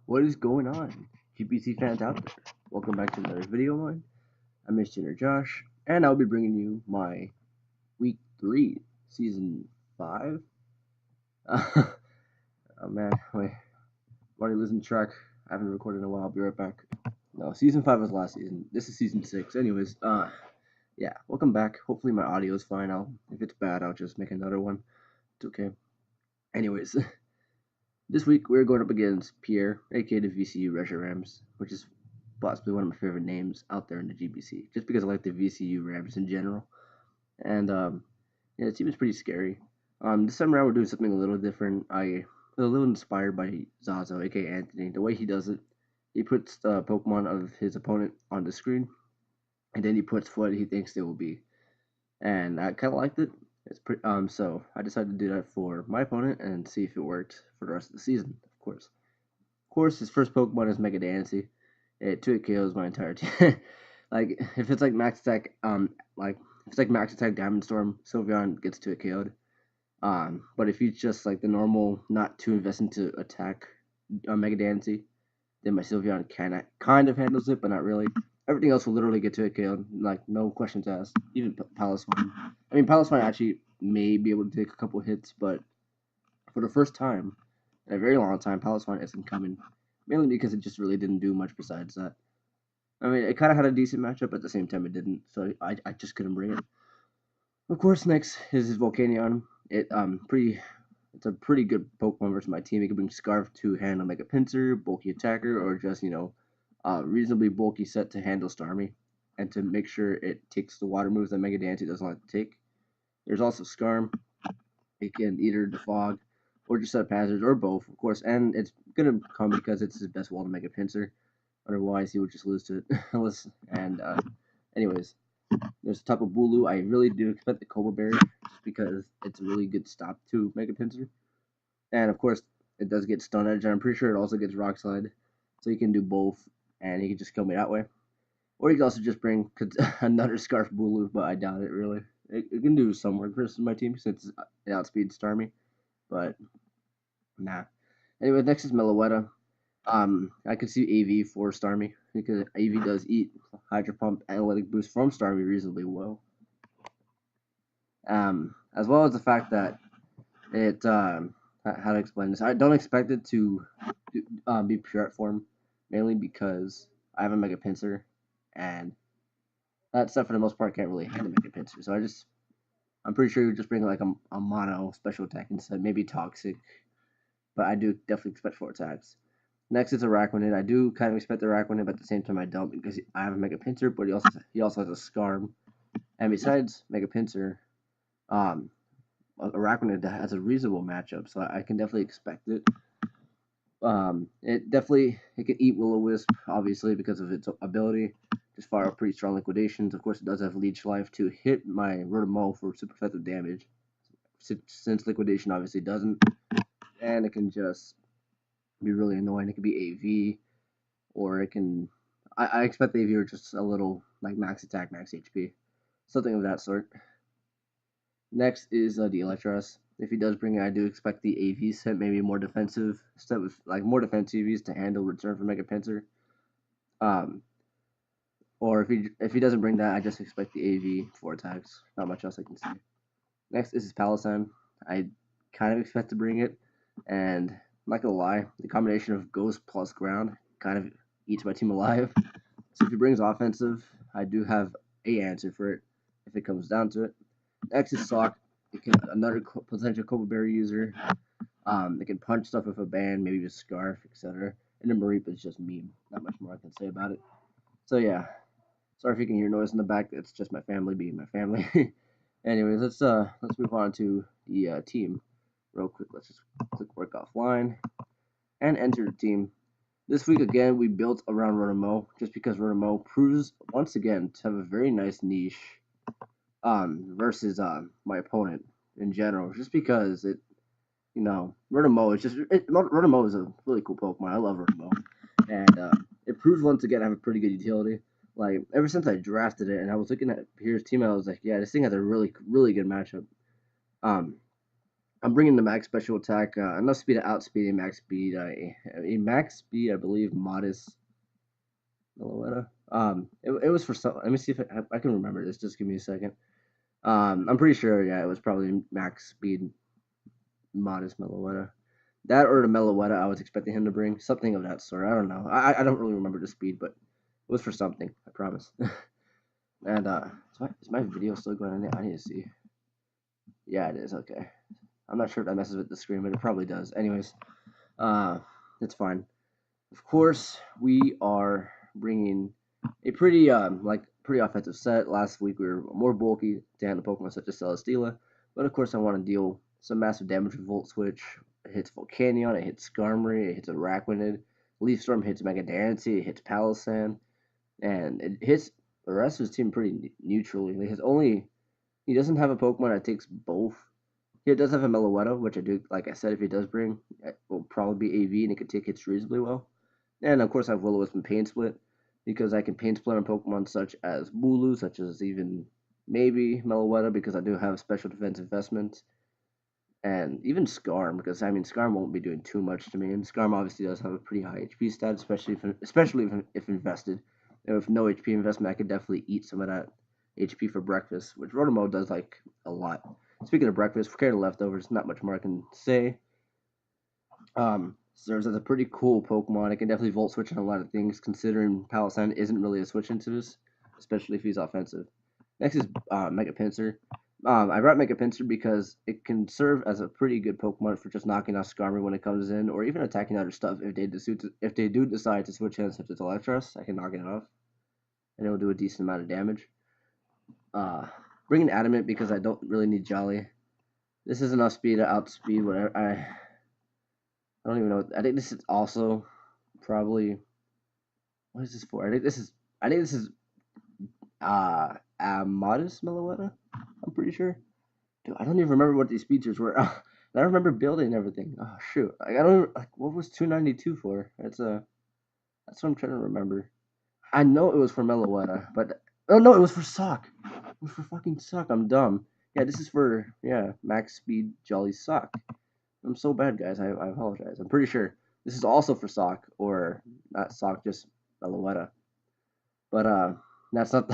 What is going on, GPC fans out there? Welcome back to another video of mine. I'm Mr. Josh, and I'll be bringing you my Week 3, Season 5. Oh man, wait. I'm already losing track. I haven't recorded in a while. I'll be right back. No, Season 5 was last season. This is Season 6. Anyways, yeah, welcome back. Hopefully my audio is fine. If it's bad, I'll just make another one. It's okay. Anyways, this week we're going up against Pierre, aka the VCU Russia Rams, which is possibly one of my favorite names out there in the GPC, just because I like the VCU Rams in general. And yeah, the team is pretty scary. This time around we're doing something a little different. I was a little inspired by Zazo, aka Anthony. The way he does it, he puts the Pokemon of his opponent on the screen, and then he puts what he thinks they will be. And I kind of liked it. It's pretty. So I decided to do that for my opponent and see if it worked for the rest of the season. Of course, his first Pokemon is Mega Dancy. It 2 KOs my entire team. Like if it's like max attack, like if it's like max attack Diamond Storm, Sylveon gets 2 KO'd. But if he's just like the normal, not too invested to attack Mega Dancy, then my Sylveon kind of handles it, but not really. Everything else will literally get 2 KO'd, like no questions asked. Even Paliswan. I mean, Paliswan actually may be able to take a couple hits, but for the first time in a very long time, Paliswan isn't coming. Mainly because it just really didn't do much besides that. I mean, it kind of had a decent matchup, at the same time it didn't, so I just couldn't bring it. Of course, next is his Volcanion. It's a pretty good Pokemon versus my team. It can bring Scarf to handle Mega Pinsir, bulky attacker, or just reasonably bulky set to handle Starmie, and to make sure it takes the water moves that Mega Dancy doesn't like to take. There's also Scarm. It can either defog or just set up hazards or both, of course, and it's gonna come because it's his best wall to Mega Pinsir. Otherwise, he would just lose to it. and anyways, there's Tapu Bulu. I really do expect the Cobra Berry just because it's a really good stop to Mega Pinsir. And of course, it does get Stun Edge, and I'm pretty sure it also gets Rock Slide. So you can do both, and he can just kill me that way. Or you can also just bring another Scarf Bulu, but I doubt it really. It can do some work versus my team since it outspeeds Starmie, but nah. Anyway, next is Meloetta. I could see AV for Starmie because AV does eat Hydro Pump Analytic Boost from Starmie reasonably well. As well as the fact that it, how to explain this? I don't expect it to be pure form, mainly because I have a Mega Pinsir, and that stuff for the most part can't really handle Mega Pinsir. So I'm pretty sure you just bring like a mono special attack instead, maybe Toxic, but I do definitely expect 4 attacks. Next is Araquanid. I do kind of expect the Araquanid, but at the same time I don't because I have a Mega Pinsir, but he also has a Scarm. And besides Mega Pinsir, Araquanid has a reasonable matchup, so I can definitely expect it. It can eat Will-O-Wisp, obviously, because of its ability. Just fire up pretty strong liquidations. Of course, it does have Leech Life to hit my Rotom for super effective damage, since liquidation obviously doesn't. And it can just be really annoying. It could be AV, or it can. I expect the AV are just a little like max attack, max HP, something of that sort. Next is the Electivirus. If he does bring it, I do expect the AV set, maybe more defensive set with like more defensive EVs to handle return for Mega Pinsir. Or if he doesn't bring that, I just expect the AV 4 attacks. Not much else I can say. Next is his Palossand. I kind of expect to bring it, and I'm not gonna lie, the combination of Ghost plus Ground kind of eats my team alive. So if he brings offensive, I do have a answer for it if it comes down to it. Next is Sock. Another potential Cobra Berry user. They can punch stuff with a band, maybe with Scarf, etc. And then Mareep is just meme. Not much more I can say about it. So yeah, sorry if you can hear noise in the back. It's just my family being my family. Anyways, let's move on to the team real quick. Let's just click work offline and enter the team. This week again we built around Rotom just because Rotom proves once again to have a very nice niche versus my opponent in general, just because Rotom is a really cool Pokemon. I love Rotom, and it proves once again I have a pretty good utility. Like ever since I drafted it, and I was looking at Pierre's team, I was like, yeah, this thing has a really good matchup. Um, I'm bringing the max special attack, enough speed to outspeed a max speed, a max speed, I believe, modest Meloetta. It was for some. Let me see if I can remember this. Just give me a second. I'm pretty sure. Yeah, it was probably max speed, modest Meloetta. That or the Meloetta I was expecting him to bring something of that sort. I don't know. I don't really remember the speed, but it was for something. I promise. And is my video still going on there? I need to see. Yeah, it is. Okay. I'm not sure if that messes with the screen, but it probably does. Anyways, uh, it's fine. Of course, we are bringing a pretty pretty offensive set. Last week we were more bulky to handle Pokemon such as Celesteela, but of course I want to deal some massive damage with Volt Switch. It hits Volcanion, it hits Skarmory, it hits Araquanid, Leaf Storm hits Mega Dancy, it hits Palossand, and it hits the rest of his team pretty neutrally. He doesn't have a Pokemon that takes both. He does have a Meloetta, which I do, like I said, if he does bring, it will probably be AV and it can take hits reasonably well. And of course, I have Will-O-Wisp and Pain Split because I can Pain Split on Pokemon such as Bulu, such as even maybe Meloetta because I do have special defense investments, and even Skarm because I mean Skarm won't be doing too much to me, and Skarm obviously does have a pretty high HP stat, especially if invested. And with no HP investment, I could definitely eat some of that HP for breakfast, which Rotomo does like a lot. Speaking of breakfast, for carrying leftovers, not much more I can say. Serves as a pretty cool Pokemon. It can definitely Volt Switch on a lot of things, considering Palossand isn't really a switch into this, especially if he's offensive. Next is Mega Pinsir. I brought Mega Pinsir because it can serve as a pretty good Pokemon for just knocking off Skarmory when it comes in, or even attacking other stuff if they do decide to switch in, such as Electros. I can knock it off, and it will do a decent amount of damage. Bringing Adamant because I don't really need Jolly. This is enough speed to outspeed whatever. I don't even know. I think this is also probably what is this for? I think this is a modest Meloetta. I'm pretty sure. Dude, I don't even remember what these features were. I remember building everything. Oh shoot! Like, I don't even, like what was 292 for? That's what I'm trying to remember. I know it was for Meloetta, but oh no, it was for Sock. It was for fucking Sock. I'm dumb. Yeah, this is for max speed Jolly Sock. I'm so bad, guys. I apologize. I'm pretty sure this is also for Sock, or not Sock, just Meloetta. But that's not.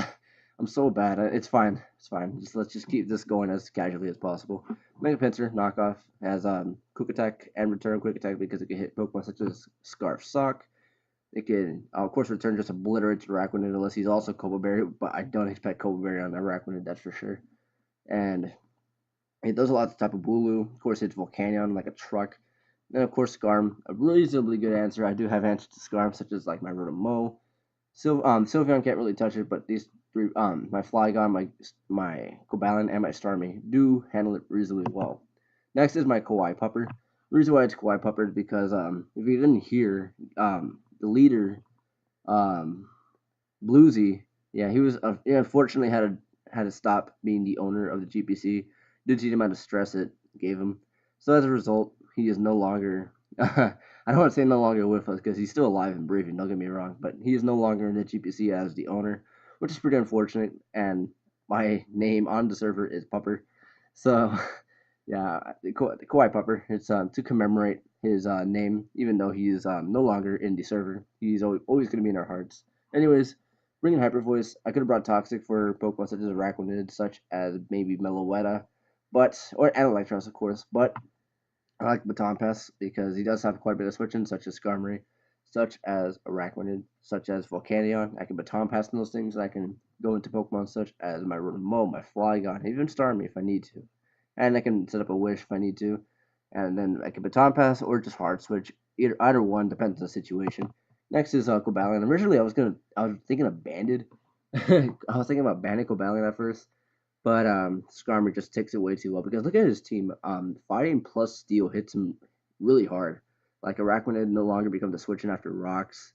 I'm so bad. It's fine. It's fine. Let's just keep this going as casually as possible. Mega Pinsir knockoff has Quick Attack and Return Quick Attack because it can hit Pokemon such as Scarf Sock. It can, of course, Return just obliterates Araquanid unless he's also Copa Berry, but I don't expect Copa Berry on Araquanid, that's for sure. And it does a lot of Tapu Bulu. Of course, it's Volcanion like a truck. And of course, Skarm, a reasonably good answer. I do have answers to Skarm, such as like my Rotomo. Sylveon can't really touch it, but these three, my Flygon, my Cobalion, and my Starmie do handle it reasonably well. Next is my Kawaii Pupper. The reason why it's Kawaii Pupper is because if you didn't hear, the leader, Bluesy, yeah, he was unfortunately had to stop being the owner of the GPC due to the amount of stress it gave him. So as a result, he is no longer. I don't want to say no longer with us because he's still alive and breathing. Don't get me wrong, but he is no longer in the GPC as the owner, which is pretty unfortunate. And my name on the server is Pupper, so yeah, the Kawaii Pupper. It's to commemorate his name, even though he is no longer in the server. He's always going to be in our hearts. Anyways, bringing Hyper Voice, I could have brought Toxic for Pokemon such as Araquanid, such as maybe Meloetta, and Electros, of course. But I like Baton Pass because he does have quite a bit of switching, such as Skarmory, such as Araquanid, such as Volcanion. I can Baton Pass in those things, and I can go into Pokemon such as my Rotomo, my Flygon, even Starmie if I need to. And I can set up a Wish if I need to. And then I can Baton Pass or just Hard Switch. Either one depends on the situation. Next is Cobalion. Originally, I was thinking of Banded. I was thinking about Banded Cobalion at first, but Skarmory just takes it way too well because look at his team. Fighting plus Steel hits him really hard. Like Araquanid no longer becomes a switching after rocks.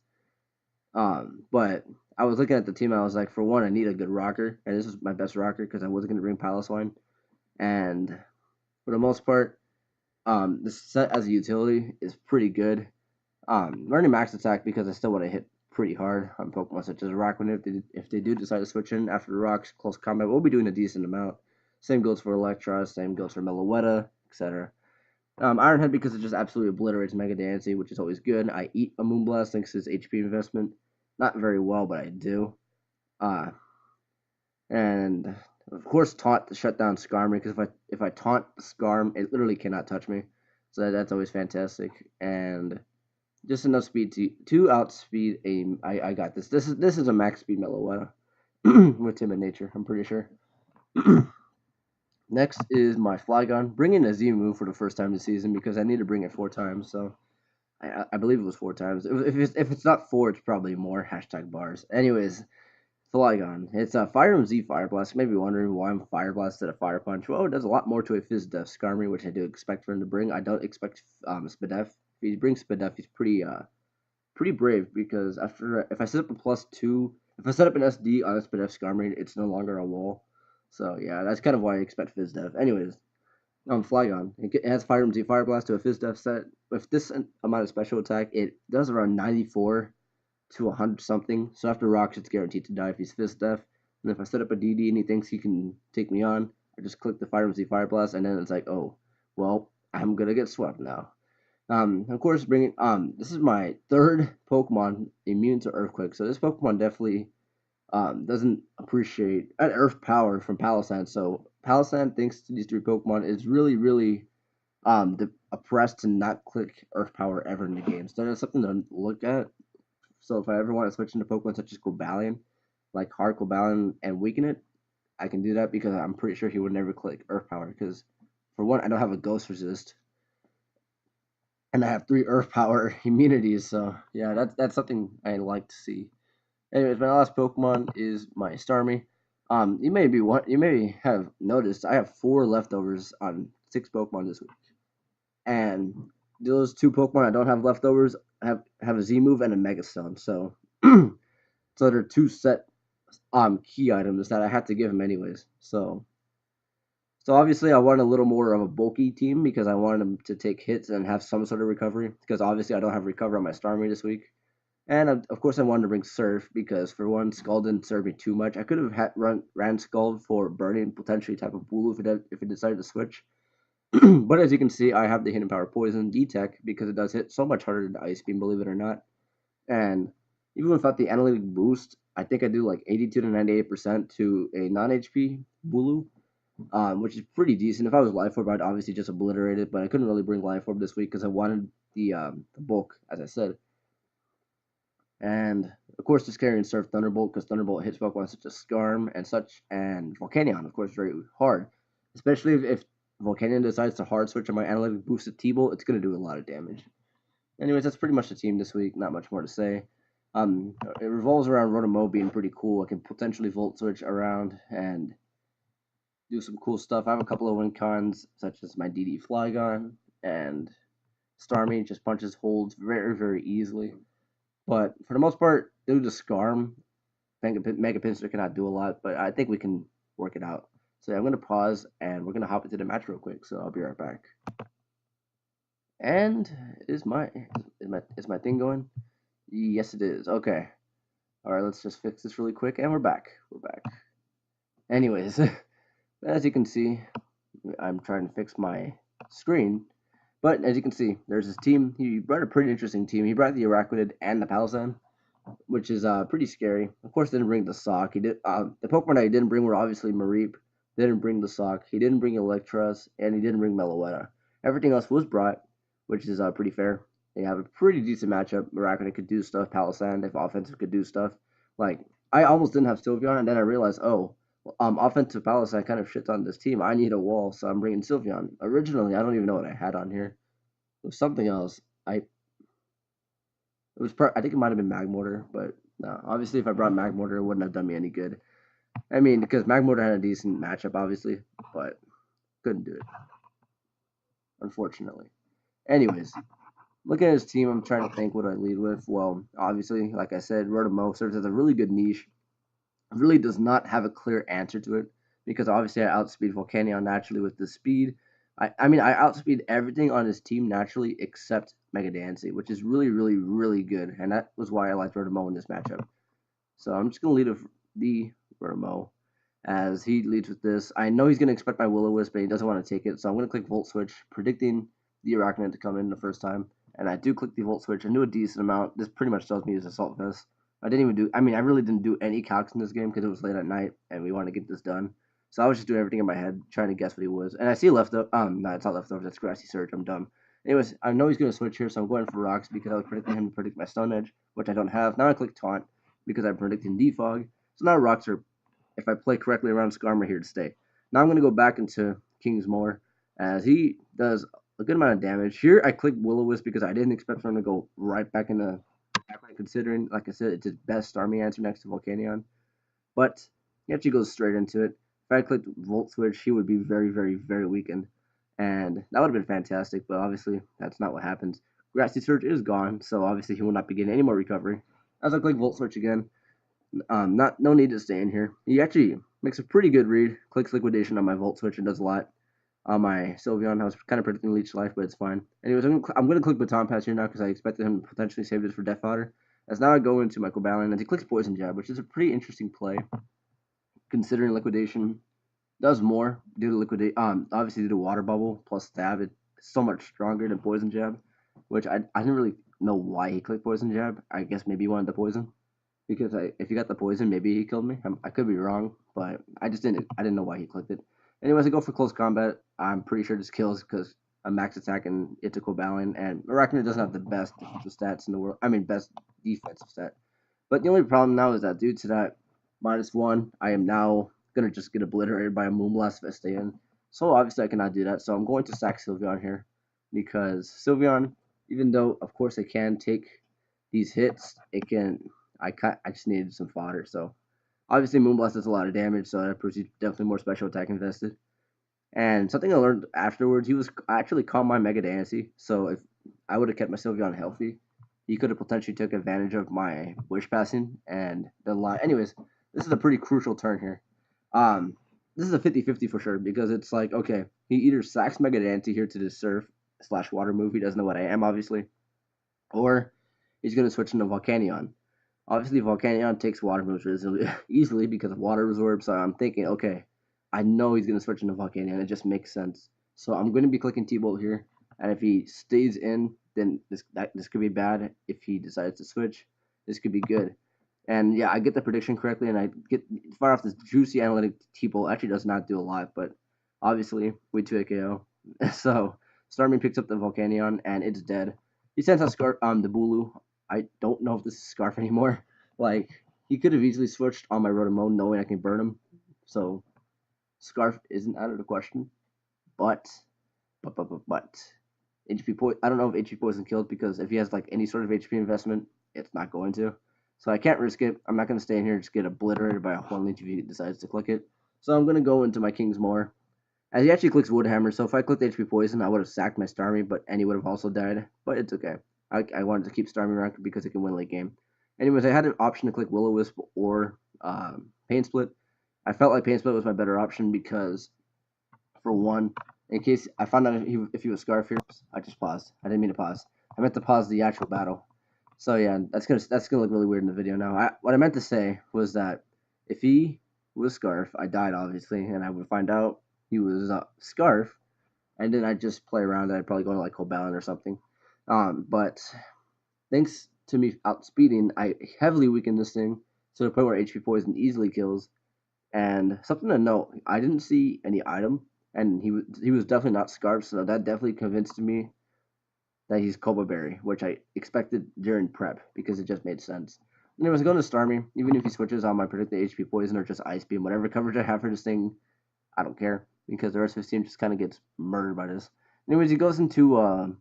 But I was looking at the team. I was like, for one, I need a good rocker, and this is my best rocker because I wasn't going to bring Palossand. And for the most part, this set as a utility is pretty good. Learning max attack because I still want to hit pretty hard on Pokemon such as Araquanid. If they do decide to switch in after the rocks, close combat, we'll be doing a decent amount. Same goes for Electros, same goes for Meloetta, etc. Ironhead because it just absolutely obliterates Mega Dancy, which is always good. I eat a Moonblast thanks to its HP investment. Not very well, but I do. Uh, and of course taunt to shut down Skarmory because if I taunt Skarm, it literally cannot touch me. So that's always fantastic. And just enough speed to outspeed a. I got this. This is a max speed Meloetta with Timid Nature. I'm pretty sure. Next is my Flygon. Bringing a Z move for the first time this season because I need to bring it 4 times. So I believe it was 4 times. If it's not 4, it's probably more. Hashtag bars. Anyways, Flygon. It's a Fire and Z Fire Blast. You may be wondering why I'm Fire Blast instead of Fire Punch. Well, it does a lot more to a Fizz Def Skarmory, which I do expect for him to bring. I don't expect Spadef. If he brings Spadef, he's pretty brave because if I set up a +2, if I set up an SD on a Spadef Skarmory, it's no longer a wall. So yeah, that's kind of why I expect Fizz Def. Anyways, Flygon. It has Fire Z Fire Blast to a Fizz Def set. With this amount of special attack, it does around 94 to 100 something. So after rocks, it's guaranteed to die if he's Fizz Def. And if I set up a DD and he thinks he can take me on, I just click the Fire Z Fire Blast, and then it's like, oh, well, I'm gonna get swept now. Of course, this is my third Pokemon immune to Earthquake, so this Pokemon definitely doesn't appreciate Earth Power from Palossand. So Palossand, thanks to these 3 Pokemon, is really oppressed to not click Earth Power ever in the game. So that's something to look at. So if I ever want to switch into Pokemon such as Cobalion, like hard Cobalion, and weaken it, I can do that because I'm pretty sure he would never click Earth Power. Because for one, I don't have a Ghost Resist, and I have 3 Earth Power immunities. So yeah, that's something I like to see. Anyways, my last Pokemon is my Starmie. You may have noticed I have 4 leftovers on 6 Pokemon this week, and those 2 Pokemon I don't have leftovers have a Z move and a Mega Stone. So so they're 2 set key items that I had to give him anyways. So obviously I wanted a little more of a bulky team because I wanted him to take hits and have some sort of recovery because obviously I don't have recover on my Starmie this week. And of course, I wanted to bring Surf because, for one, Scald didn't serve me too much. I could have ran Scald for Burning, potentially type of Bulu if it decided to switch. But as you can see, I have the Hidden Power Poison D-Tech because it does hit so much harder than Ice Beam, believe it or not. And even without the Analytic Boost, I think I do like 82 to 98% to a non-HP Bulu, which is pretty decent. If I was Life Orb, I'd obviously just obliterate it, but I couldn't really bring Life Orb this week because I wanted the bulk, as I said. And of course, just carrying Surf Thunderbolt because Thunderbolt hits Pokemon such as Skarm and such, and Volcanion, of course, very hard. Especially if Volcanion decides to hard switch on my analytic boosted T-Bolt, it's going to do a lot of damage. Anyways, that's pretty much the team this week. Not much more to say. It revolves around Rotomo being pretty cool. I can potentially Volt Switch around and do some cool stuff. I have a couple of win cons, such as my DD Flygon, and Starmie just punches holds very easily. But for the most part, due to Skarm, Mega Pinsir cannot do a lot, but I think we can work it out. So yeah, I'm going to pause, and we're going to hop into the match real quick, so I'll be right back. And is my thing going? Yes, it is. Okay. All right, let's just fix this really quick, and we're back. Anyways, as you can see, I'm trying to fix my screen. But as you can see, there's this team. He brought a pretty interesting team. He brought the Araquanid and the Palossand, which is pretty scary. Of course, didn't bring the Sock. He did the Pokemon that he didn't bring were obviously Mareep. Didn't bring the Sock. He didn't bring Electros, and he didn't bring Meloetta. Everything else was brought, which is pretty fair. They have a pretty decent matchup. Araquanid could do stuff. Palossand, if offensive, could do stuff. Like I almost didn't have Sylveon, and then I realized, oh, offensive Palossand kind of shits on this team. I need a wall, so I'm bringing Sylveon. Originally, I don't even know what I had on here. It was something else. I think it might have been Magmortar, but no. Obviously, if I brought Magmortar, it wouldn't have done me any good. I mean, because Magmortar had a decent matchup, obviously, but couldn't do it, unfortunately. Anyways, looking at his team, I'm trying to think what I lead with. Well, obviously, like I said, Rotomo serves as a really good niche. It really does not have a clear answer to it because obviously I outspeed Volcanion naturally with the speed. I mean, I outspeed everything on his team naturally except Mega Dancy, which is really good, and that was why I liked Rotomo in this matchup. So I'm just going to lead with the Rotomo as he leads with this. I know he's going to expect my Will-O-Wisp, but he doesn't want to take it, so I'm going to click Volt Switch, predicting the Arachnid to come in the first time, and I do click the Volt Switch. I knew a decent amount. This pretty much tells me it's Assault Vest. I didn't even do, I mean, I really didn't do any calcs in this game because it was late at night, and we wanted to get this done. So I was just doing everything in my head, trying to guess what he was. And I see leftover, no, it's not leftover, that's Grassy Surge, I'm dumb. Anyways, I know he's going to switch here, so I'm going for Rocks because I was predicting him to predict my Stone Edge, which I don't have. Now I click Taunt because I'm predicting Defog. So now Rocks are, if I play correctly around Skarm, are here to stay. Now I'm going to go back into King's Moor as he does a good amount of damage. Here I click Will-O-Wisp because I didn't expect for him to go right back into backline, considering, like I said, it's his best Starmie answer next to Volcanion. But he actually goes straight into it. If I clicked Volt Switch, he would be very, very, very weakened. And that would have been fantastic, but obviously that's not what happens. Grassy Surge is gone, so obviously he will not be getting any more recovery. As I click Volt Switch again, no need to stay in here. He actually makes a pretty good read. Clicks Liquidation on my Volt Switch and does a lot. On my Sylveon, I was kind of predicting Leech Life, but it's fine. Anyways, I'm going to click Baton Pass here now because I expected him to potentially save this for Death Fodder. As now I go into my Cobalion, and he clicks Poison Jab, which is a pretty interesting play, considering Liquidation does more due to Liquidate. Obviously due to Water Bubble plus Stab, it's so much stronger than Poison Jab, which I didn't really know why he clicked Poison Jab. I guess maybe he wanted the poison, because if he got the poison, maybe he killed me. I could be wrong, but I didn't know why he clicked it. Anyways, I go for close combat. I'm pretty sure this kills because I'm max attack and it's a Cobalion, and Arachnid doesn't have the best defensive stats in the world. I mean, best defensive stat. But the only problem now is that due to that -1, I am now gonna just get obliterated by a Moonblast if I stay in. So obviously I cannot do that. So I'm going to sack Sylveon here because Sylveon, even though of course it can take these hits, it can. I just needed some fodder. So obviously Moonblast does a lot of damage, so that proves he's definitely more special attack invested. And something I learned afterwards, he was actually caught my Mega Dancy. So if I would have kept my Sylveon healthy, he could have potentially took advantage of my Wish passing and the line. Anyways, this is a pretty crucial turn here. This is a 50-50 for sure because it's like, okay, he either sacks Mega Dancy here to this Surf / Water move. He doesn't know what I am, obviously. Or he's going to switch into Volcanion. Obviously, Volcanion takes water moves easily because of water absorb. So I'm thinking, okay, I know he's going to switch into Volcanion. It just makes sense. So I'm going to be clicking T-Bolt here. And if he stays in, then this could be bad. If he decides to switch, this could be good. And yeah, I get the prediction correctly, and I get far off this juicy analytic T-Bolt. Actually does not do a lot, but obviously we 2 KO. So Starmie picks up the Volcanion, and it's dead. He sends out the Bulu. I don't know if this is Scarf anymore. Like, he could have easily switched on my Rotomon knowing I can burn him. So, Scarf isn't out of the question. But, HP Poison, I don't know if HP Poison killed because if he has, like, any sort of HP investment, it's not going to. So I can't risk it. I'm not going to stay in here and just get obliterated by a Hornleech if he decides to click it. So I'm going to go into my King's Moor. As he actually clicks Woodhammer, so if I clicked HP Poison, I would have sacked my Starmie, and he would have also died. But it's okay. I wanted to keep Starmie around because it can win late game. Anyways, I had an option to click Will-O-Wisp or Pain Split. I felt like Pain Split was my better option because, for one, in case I found out if he was Scarf here, I just paused. I didn't mean to pause. I meant to pause the actual battle. So yeah, that's gonna look really weird in the video now. What I meant to say was that if he was Scarf, I died obviously, and I would find out he was Scarf, and then I'd just play around. I'd probably go into like Cobalion or something. But thanks to me outspeeding, I heavily weakened this thing to the point where HP Poison easily kills. And something to note, I didn't see any item, and he was definitely not Scarf, so that definitely convinced me that he's Koba Berry, which I expected during prep because it just made sense. Anyways, going to Starmie, even if he switches on my predicted HP Poison or just Ice Beam, whatever coverage I have for this thing, I don't care because the rest of his team just kind of gets murdered by this. Anyways, he goes into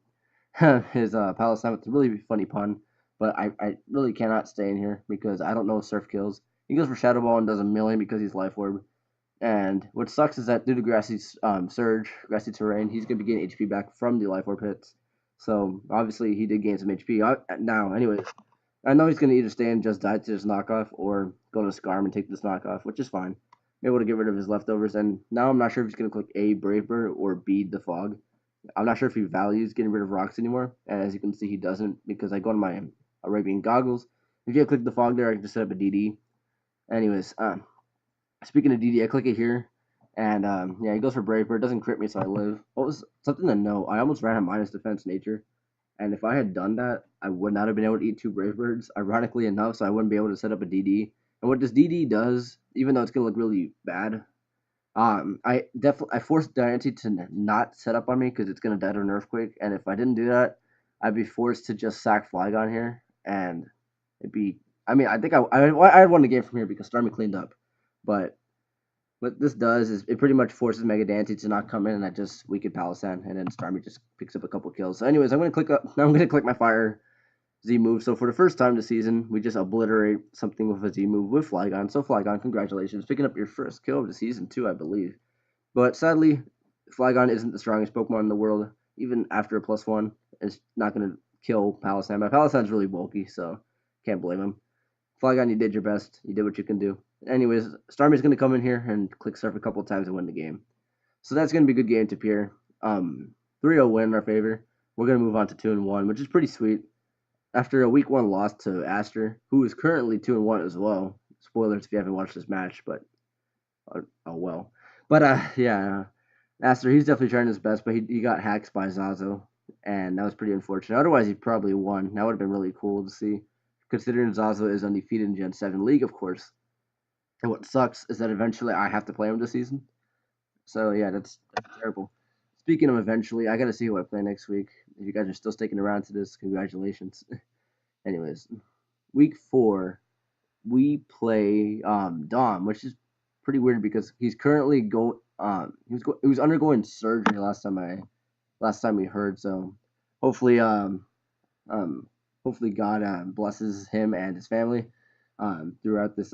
his Palestine with a really funny pun, but I really cannot stay in here because I don't know if Surf kills. He goes for Shadow Ball and does a million because he's Life Orb. And what sucks is that due to Grassy Surge, Grassy Terrain, he's going to be getting HP back from the Life Orb hits. So, obviously, he did gain some HP. Now, anyways, I know he's going to either stay and just die to this knockoff or go to Skarm and take this knockoff, which is fine. I'm able to get rid of his leftovers. And now I'm not sure if he's going to click A, Brave Bird, or B, the Fog. I'm not sure if he values getting rid of rocks anymore. And as you can see, he doesn't because I go to my Arabian Goggles. If you click the Fog there, I can just set up a DD. Anyways, speaking of DD, I click it here. And yeah, he goes for Brave Bird. Doesn't crit me, so I live. What was something to know? I almost ran a minus defense nature. And if I had done that, I would not have been able to eat two Brave Birds, ironically enough, so I wouldn't be able to set up a DD. And what this DD does, even though it's gonna look really bad, I forced Diancie to not set up on me because it's gonna die to an earthquake. And if I didn't do that, I'd be forced to just sack Flygon here, and it'd be. I mean, I think I won the game from here because Stormy cleaned up, but what this does is it pretty much forces Mega Dante to not come in, and I just weaken Palosan, and then Starmie just picks up a couple kills. So, anyways, I'm gonna click my fire Z move. So for the first time this season, we just obliterate something with a Z move with Flygon. So Flygon, congratulations, picking up your first kill of the season too, I believe. But sadly, Flygon isn't the strongest Pokemon in the world. Even after a +1, it's not gonna kill Palosan. My Palosan's really bulky, so can't blame him. Flygon, you did your best. You did what you can do. Anyways, Starmie's going to come in here and click surf a couple times and win the game. So that's going to be a good game to Pierre. 3-0 win in our favor. We're going to move on to 2-1, which is pretty sweet. After a week 1 loss to Aster, who is currently 2-1 as well. Spoilers if you haven't watched this match, but oh well. But yeah, Aster, he's definitely trying his best, but he got hacked by Zazo, and that was pretty unfortunate. Otherwise, he probably won. That would have been really cool to see, considering Zazo is undefeated in Gen 7 League, of course. And what sucks is that eventually I have to play him this season. So yeah, that's terrible. Speaking of eventually, I got to see who I play next week. If you guys are still sticking around to this, congratulations. Anyways, week 4, we play Dom, which is pretty weird because he's currently going. He was undergoing surgery last time we heard. So hopefully um hopefully God blesses him and his family throughout this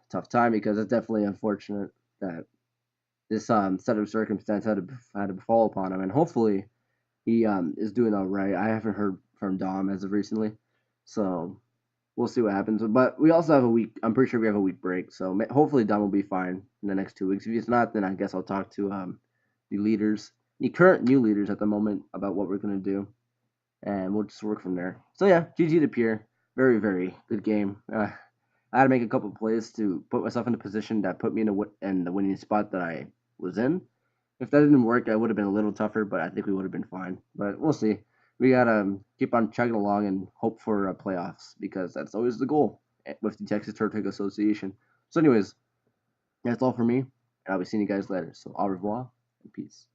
tough time, because it's definitely unfortunate that this set of circumstance had to befall upon him, and hopefully he is doing all right. I haven't heard from Dom as of recently, so we'll see what happens. But we also have a week. I'm pretty sure we have a week break, so hopefully Dom will be fine in the next 2 weeks. If he's not, then I guess I'll talk to the leaders, the current new leaders at the moment, about what we're gonna do, and we'll just work from there. So yeah, GG to Pierre. Very, very good game. I had to make a couple of plays to put myself in a position that put me in the winning spot that I was in. If that didn't work, I would have been a little tougher, but I think we would have been fine. But we'll see. We gotta keep on chugging along and hope for playoffs, because that's always the goal with the Texas Turtwig Association. So, anyways, that's all for me, and I'll be seeing you guys later. So, au revoir and peace.